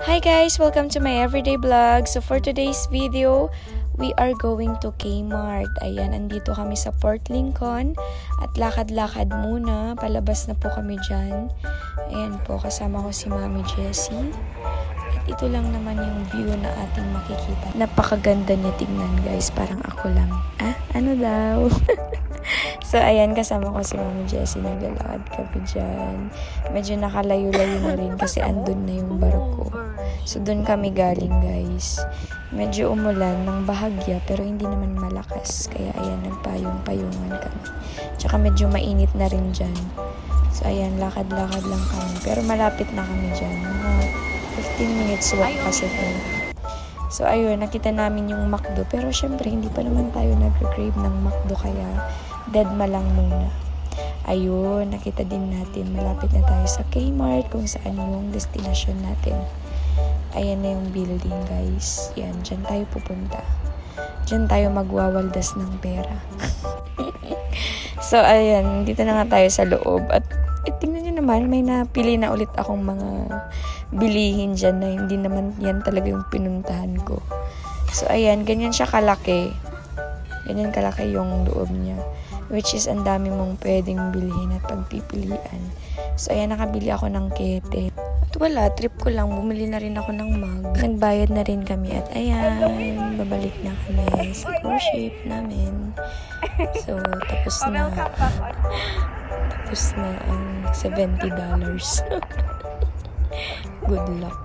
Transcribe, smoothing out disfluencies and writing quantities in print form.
Hi guys! Welcome to my everyday vlog. So for today's video, we are going to Kmart. Ayan, andito kami sa Port Lincoln at lakad-lakad muna. Palabas na po kami dyan. Ayan po, kasama ko si Mami Jessie. At ito lang naman yung view na ating makikita. Napakaganda niya tingnan guys, parang ako lang. Ano daw? So, ayan, kasama ko si Mami Jessie. Naglalakad kami dyan. Medyo nakalayo-layo na rin kasi andun na yung barko. So, dun kami galing, guys. Medyo umulan ng bahagya, pero hindi naman malakas. Kaya, ayan, nagpayong-payungan kami. Tsaka medyo mainit na rin dyan. So, ayan, lakad-lakad lang kami. Pero malapit na kami dyan. Mga 15 minutes walk kasi po. So, ayun, nakita namin yung McDo. Pero, syempre, hindi pa naman tayo nag-crave ng McDo. Kaya, deadma lang muna. Ayun, nakita din natin. Malapit na tayo sa Kmart kung saan yung destination natin. Ayan na yung building, guys. Yan, dyan tayo pupunta. Dyan tayo magwawaldas ng pera. So, ayan, dito na nga tayo sa loob. At tingnan nyo naman, may napili na ulit akong mga bilihin dyan na hindi naman yan talaga yung pinuntahan ko. So, ayan, ganyan siya kalaki. Ganyan kalaki yung loob niya. Which is, ang dami mong pwedeng bilhin at pagpipilian. So, ayan, nakabili ako ng kete. At wala, trip ko lang. Bumili na rin ako ng mug. Nagbayad na rin kami. At ayan, babalik na kami sa cruise ship namin. So, tapos na. Tapos na ang $70. Good luck.